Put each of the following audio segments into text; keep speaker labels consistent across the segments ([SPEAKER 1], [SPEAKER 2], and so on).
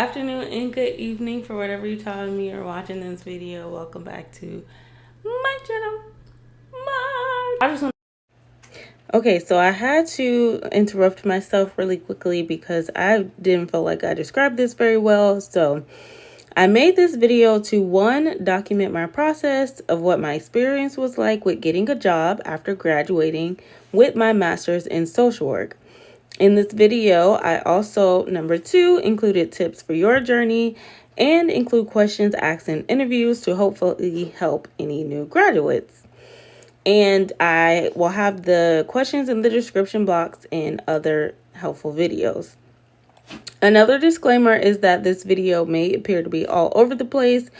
[SPEAKER 1] afternoon, and good evening for whatever you're telling me or watching this video. Welcome back to my channel. Okay, so I had to interrupt myself really quickly because I didn't feel like I described this very well. So I made this video to, one, document my process of what my experience was like with getting a job after graduating with my master's in social work. In this video, I also, number two, included tips for your journey and include questions asked in interviews to hopefully help any new graduates. And I will have the questions in the description box and other helpful videos. Another disclaimer is that this video may appear to be all over the place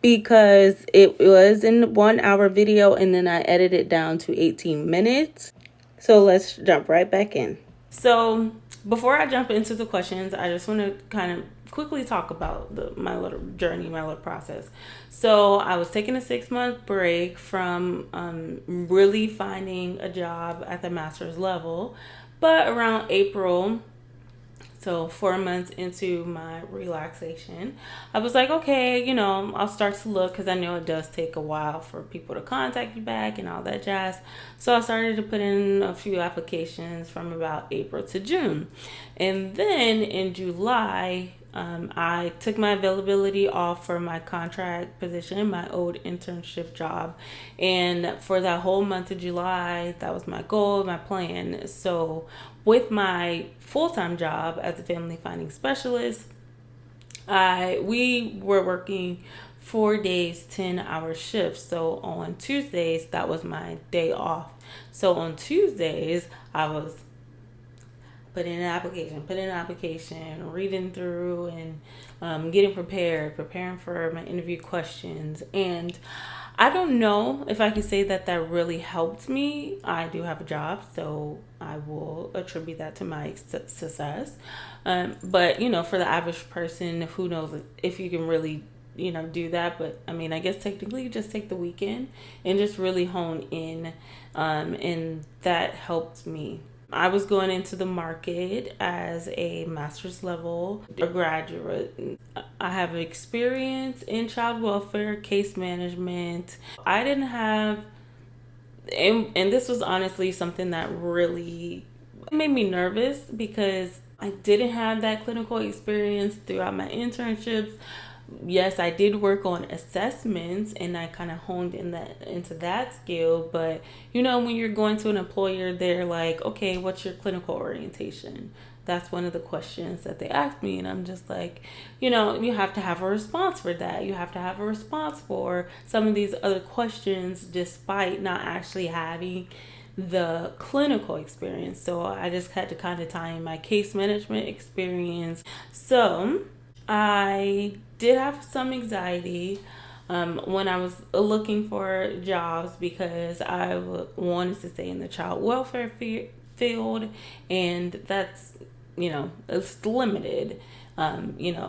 [SPEAKER 1] because it was in 1 hour video and then I edited it down to 18 minutes. So let's jump right back in. So before I jump into the questions, I just want to kind of quickly talk about my little journey, my little process. So I was taking a 6-month break from really finding a job at the master's level, but around April, so 4 months into my relaxation, I was like, okay, I'll start to look, because I know it does take a while for people to contact you back and all that jazz. So I started to put in a few applications from about April to June. And then in July, I took my availability off for my contract position, my old internship job. And for that whole month of July, that was my goal, my plan. So with my full-time job as a family finding specialist, we were working 4 days, 10-hour shifts. So on Tuesdays, that was my day off. So on Tuesdays, I was putting an application, reading through and getting preparing for my interview questions. And I don't know if I can say that really helped me. I do have a job, so I will attribute that to my success. But, for the average person, who knows if you can really, do that. But I mean, I guess technically you just take the weekend and just really hone in. And that helped me. I was going into the market as a master's level graduate. I have experience in child welfare, case management. I didn't have, and this was honestly something that really made me nervous because I didn't have that clinical experience throughout my internships. Yes, I did work on assessments and I kind of honed into that skill. But, when you're going to an employer, they're like, okay, what's your clinical orientation? That's one of the questions that they asked me. And I'm just like, you have to have a response for that. You have to have a response for some of these other questions despite not actually having the clinical experience. So I just had to kind of tie in my case management experience. So I did have some anxiety when I was looking for jobs because I wanted to stay in the child welfare field, and that's, it's limited.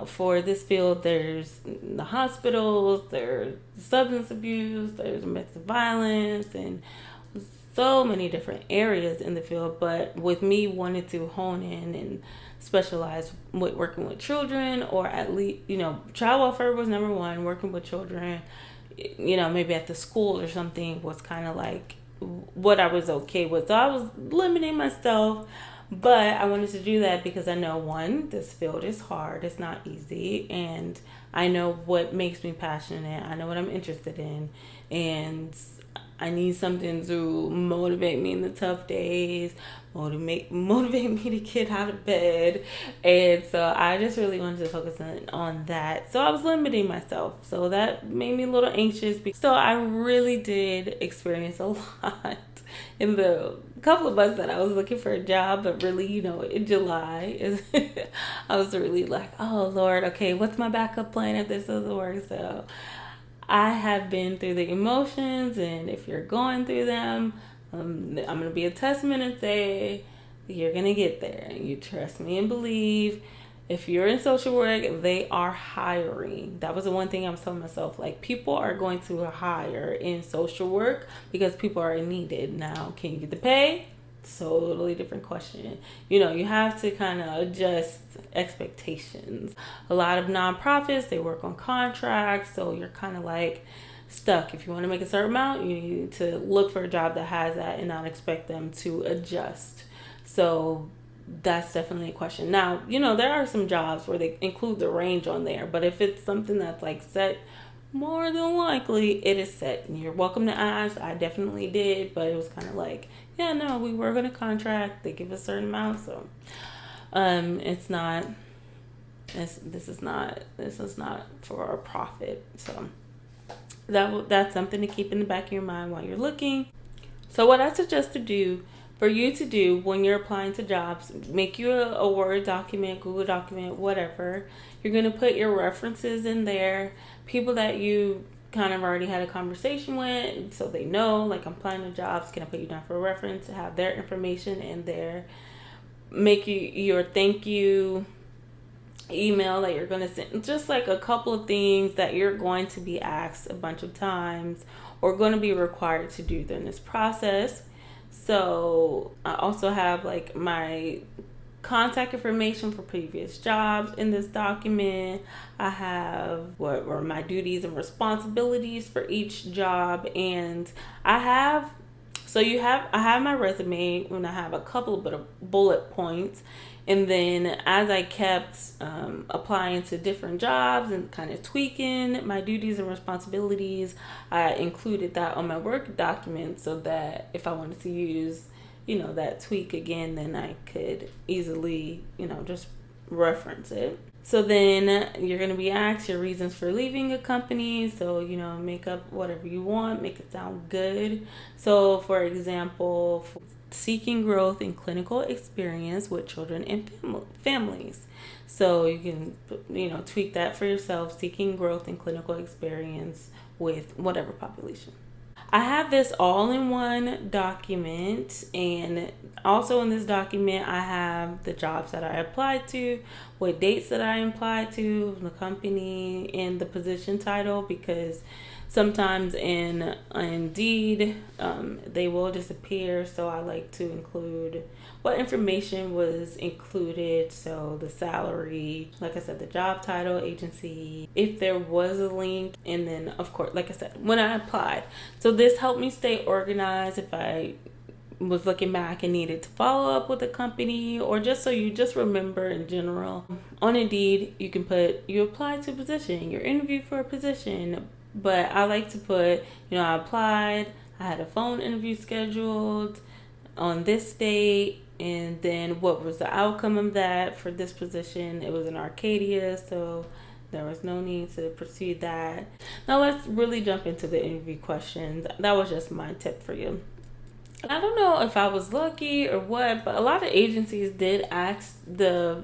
[SPEAKER 1] For this field, there's the hospitals, there's substance abuse, there's domestic violence, and so many different areas in the field. But with me wanting to hone in and specialize with working with children, or at least, child welfare was number one. Working with children, maybe at the school or something was kind of like what I was okay with. So I was limiting myself, but I wanted to do that because I know, one, this field is hard. It's not easy. And I know what makes me passionate. I know what I'm interested in. And I need something to motivate me in the tough days, motivate me to get out of bed. And so I just really wanted to focus on that. So I was limiting myself. So that made me a little anxious. So I really did experience a lot in the couple of months that I was looking for a job. But really, in July, I was really like, oh, Lord, okay, what's my backup plan if this doesn't work? So I have been through the emotions, and if you're going through them, I'm going to be a testament and say you're going to get there. You trust me and believe. If you're in social work, they are hiring. That was the one thing I was telling myself. Like, people are going to hire in social work because people are needed. Now, can you get the pay? totally different question. You have to kind of adjust expectations. A lot of nonprofits, they work on contracts, so you're kind of like stuck. If you want to make a certain amount, you need to look for a job that has that and not expect them to adjust. So that's definitely a question. Now, there are some jobs where they include the range on there, but if it's something that's like set, more than likely it is set. And you're welcome to ask. I definitely did, but it was kind of like, yeah, no, we were going to contract. They give a certain amount, so it's not. This is not for a profit. So that's something to keep in the back of your mind while you're looking. So what I suggest for you to do when you're applying to jobs, make you a Word document, Google document, whatever. You're going to put your references in there, people that you kind of already had a conversation with, so they know, like, I'm applying to jobs, can I put you down for a reference? Have their information in there. Make your thank you email that you're going to send, just like a couple of things that you're going to be asked a bunch of times or going to be required to do during this process. So I also have like my contact information for previous jobs in this document. I have what were my duties and responsibilities for each job, and I have my resume, and I have a couple of bullet points. And then as I kept applying to different jobs and kind of tweaking my duties and responsibilities, I included that on my work document so that if I wanted to use, that tweak again, then I could easily, just reference it. So then you're going to be asked your reasons for leaving a company. So, make up whatever you want, make it sound good. So, for example, seeking growth in clinical experience with children and families. So you can, tweak that for yourself, seeking growth in clinical experience with whatever population. I have this all in one document, and also in this document I have the jobs that I applied to, what dates that I applied to, the company, and the position title, because sometimes in Indeed they will disappear, so I like to include what information was included. So the salary, like I said, the job title, agency, if there was a link, and then of course, like I said, when I applied. So this helped me stay organized if I was looking back and needed to follow up with a company, or just so you just remember in general. On Indeed, you can put you applied to a position, you're interviewed for a position, but I like to put, I applied, I had a phone interview scheduled on this date, and then what was the outcome of that for this position. It was in Arcadia, so there was no need to pursue that. Now let's really jump into the interview questions. That was just my tip for you. I don't know if I was lucky or what, but a lot of agencies did ask the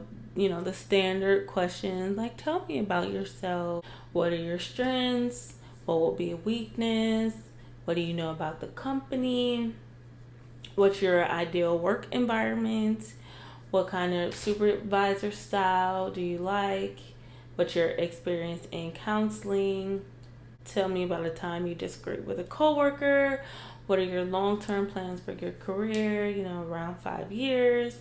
[SPEAKER 1] standard questions, like, tell me about yourself. What are your strengths? What will be a weakness? What do you know about the company? What's your ideal work environment? What kind of supervisor style do you like? What's your experience in counseling? Tell me about a time you disagreed with a coworker. What are your long-term plans for your career, around 5 years?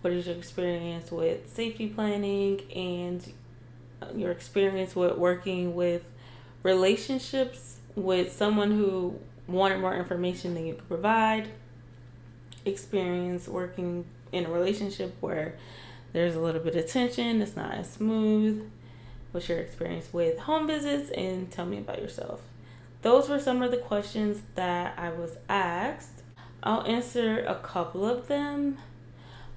[SPEAKER 1] What is your experience with safety planning and your experience with working with relationships with someone who wanted more information than you could provide? Experience working in a relationship where there's a little bit of tension, it's not as smooth. What's your experience with home visits? And tell me about yourself. Those were some of the questions that I was asked. I'll answer a couple of them.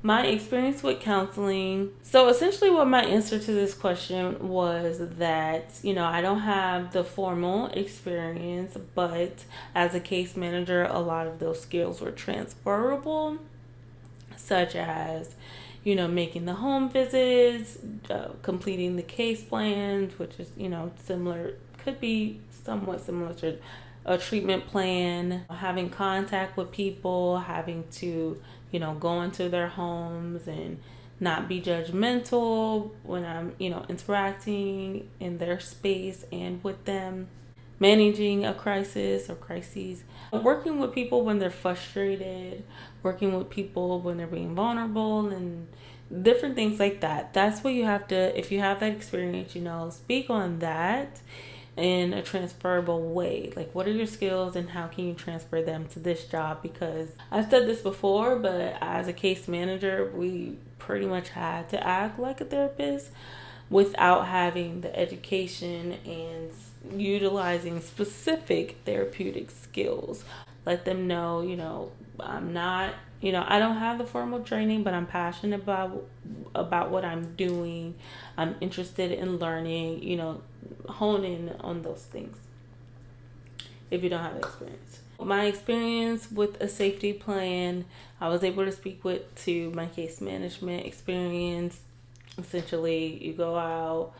[SPEAKER 1] My experience with counseling. So essentially what my answer to this question was that, I don't have the formal experience, but as a case manager, a lot of those skills were transferable, such as, making the home visits, completing the case plans, which is, similar, could be somewhat similar to a treatment plan, having contact with people, having to, go into their homes and not be judgmental when I'm, interacting in their space and with them, managing a crisis or crises, working with people when they're frustrated, working with people when they're being vulnerable, and different things like that. That's what you have to, if you have that experience, speak on that in a transferable way. Like, what are your skills and how can you transfer them to this job? Because I've said this before, but as a case manager, we pretty much had to act like a therapist without having the education and utilizing specific therapeutic skills. Let them know, I'm not, I don't have the formal training, but I'm passionate about what I'm doing. I'm interested in learning, hone in on those things if you don't have experience. My experience with a safety plan, I was able to speak to my case management experience. Essentially, you go out,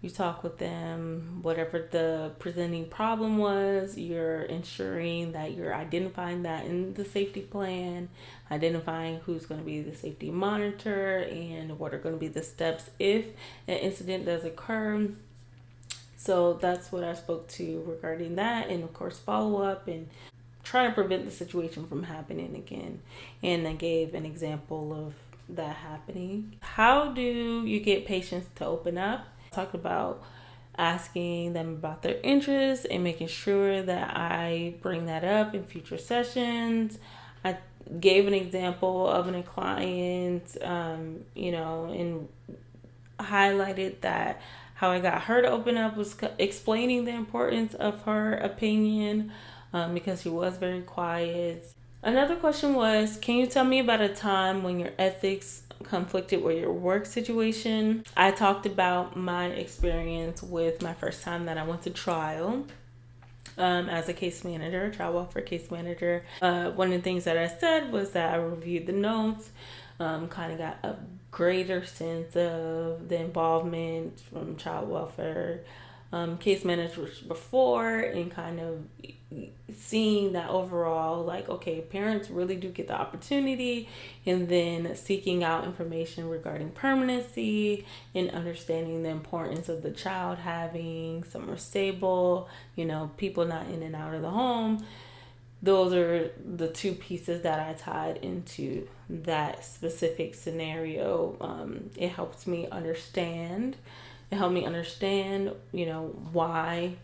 [SPEAKER 1] you talk with them, whatever the presenting problem was, you're ensuring that you're identifying that in the safety plan, identifying who's going to be the safety monitor and what are going to be the steps if an incident does occur. So that's what I spoke to regarding that, and of course follow up and try to prevent the situation from happening again. And I gave an example of that happening. How do you get patients to open up? I talked about asking them about their interests and making sure that I bring that up in future sessions. I gave an example of a client, and highlighted that how I got her to open up was explaining the importance of her opinion, because she was very quiet. Another question was, can you tell me about a time when your ethics conflicted with your work situation? I talked about my experience with my first time that I went to trial as a case manager, trial welfare case manager. One of the things that I said was that I reviewed the notes, kind of got a greater sense of the involvement from child welfare case managers before, and kind of seeing that overall, like, okay, parents really do get the opportunity, and then seeking out information regarding permanency and understanding the importance of the child having somewhere stable, people not in and out of the home. Those are the two pieces that I tied into that specific scenario. It helped me understand, why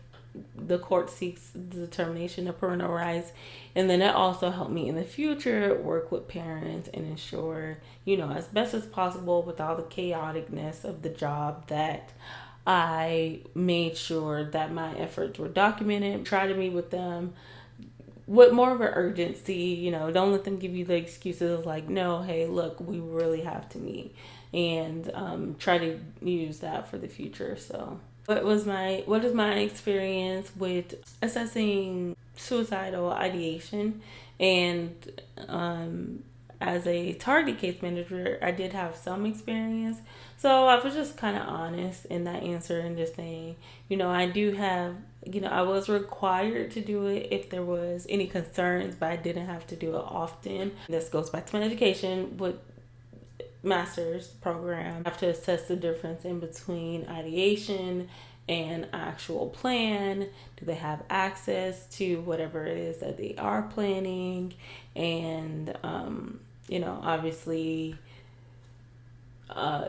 [SPEAKER 1] the court seeks the determination of parental rights. And then it also helped me in the future work with parents and ensure, as best as possible with all the chaoticness of the job, that I made sure that my efforts were documented, try to meet with them with more of an urgency. Don't let them give you the excuses like, no, hey, look, we really have to meet, and try to use that for the future. So what is my experience with assessing suicidal ideation? And as a target case manager, I did have some experience. So I was just kind of honest in that answer and just saying, I do have, I was required to do it if there was any concerns, but I didn't have to do it often. This goes back to my education with master's program. I have to assess the difference in between ideation and actual plan. Do they have access to whatever it is that they are planning? And, obviously,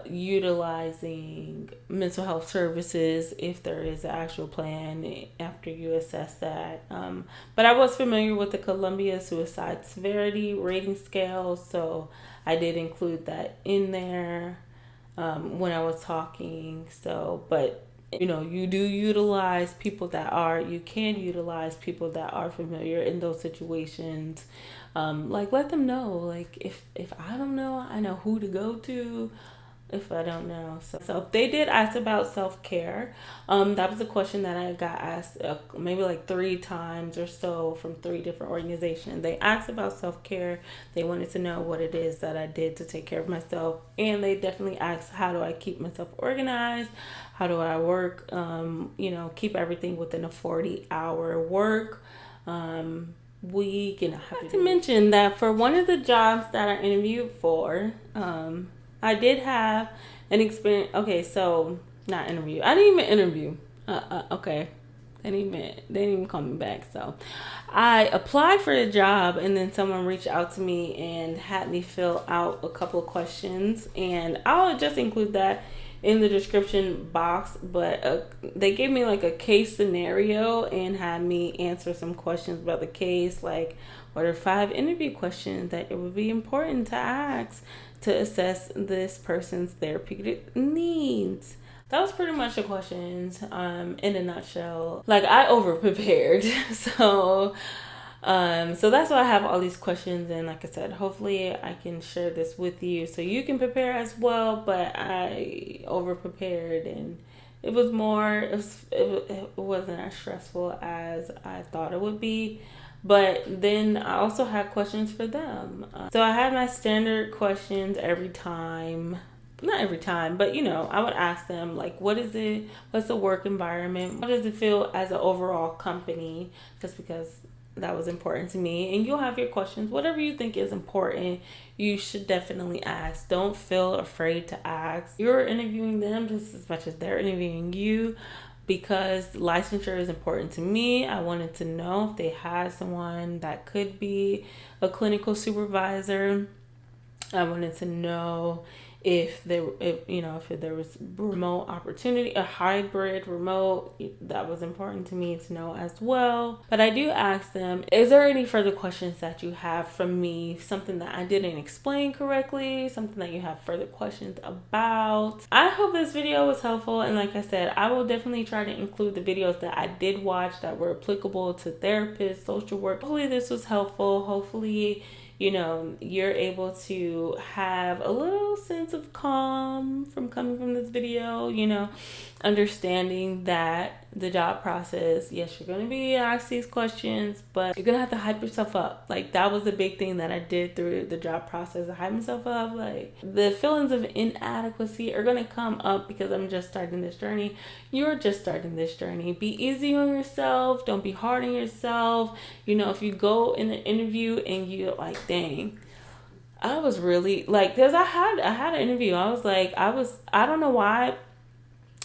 [SPEAKER 1] utilizing mental health services if there is an actual plan after you assess that. But I was familiar with the Columbia Suicide Severity Rating Scale, so I did include that in there when I was talking. So, but you can utilize people that are familiar in those situations. Let them know, like, if I don't know, I know who to go to if I don't know. So they did ask about self-care. That was a question that I got asked maybe like 3 times or so from 3 different organizations. They asked about self-care. They wanted to know what it is that I did to take care of myself. And they definitely asked, how do I keep myself organized? How do I work, keep everything within a 40-hour work week? And I have to mention that for one of the jobs that I interviewed for, I did have an experience. Okay, so not interview. I didn't even interview. Okay. They didn't even call me back. So I applied for the job, and then someone reached out to me and had me fill out a couple of questions, and I'll just include that in the description box. But they gave me like a case scenario and had me answer some questions about the case, like what are 5 interview questions that it would be important to ask to assess this person's therapeutic needs. That was pretty much the questions in a nutshell. Like, I over prepared. So that's why I have all these questions. And like I said, hopefully I can share this with you so you can prepare as well. But I over prepared, and it was it wasn't as stressful as I thought it would be. But then I also had questions for them. So I had my standard questions every time. Not every time, but I would ask them, like, what's the work environment? What does it feel as an overall company? Just because that was important to me. And you'll have your questions. Whatever you think is important, you should definitely ask. Don't feel afraid to ask. You're interviewing them just as much as they're interviewing you, because licensure is important to me. I wanted to know if they had someone that could be a clinical supervisor. I wanted to know if there was remote opportunity, a hybrid remote. That was important to me to know as well. But I do ask them, is there any further questions that you have from me? Something that I didn't explain correctly, something that you have further questions about. I hope this video was helpful, and like I said, I will definitely try to include the videos that I did watch that were applicable to therapists, social work. Hopefully this was helpful. Hopefully you're able to have a little sense of calm from coming from this video, understanding that the job process, yes, you're going to be asked these questions, but you're going to have to hype yourself up. Like, that was a big thing that I did through the job process. I hype myself up. Like, the feelings of inadequacy are going to come up because I'm just starting this journey. You're just starting this journey. Be easy on yourself. Don't be hard on yourself. If you go in an interview and you're like, dang, I was really like, because I had an interview. I was like, I don't know why,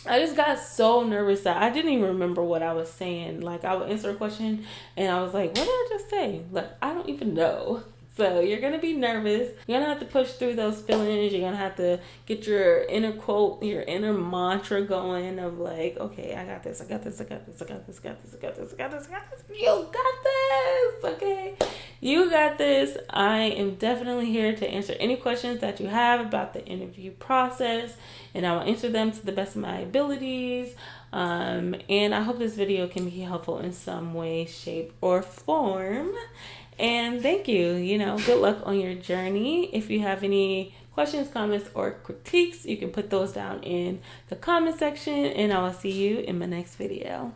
[SPEAKER 1] I just got so nervous that I didn't even remember what I was saying. Like, I would answer a question and I was like, what did I just say? Like, I don't even know. So you're going to be nervous. You're going to have to push through those feelings. You're going to have to get your inner quote, your inner mantra going of like, okay, I got this. I got this. I got this. I got this. I got this. I got this. I got this. I got this. You got this. Okay. You got this. I am definitely here to answer any questions that you have about the interview process, and I will answer them to the best of my abilities. And I hope this video can be helpful in some way, shape, or form. And thank you. Good luck on your journey. If you have any questions, comments, or critiques, you can put those down in the comment section, and I will see you in my next video.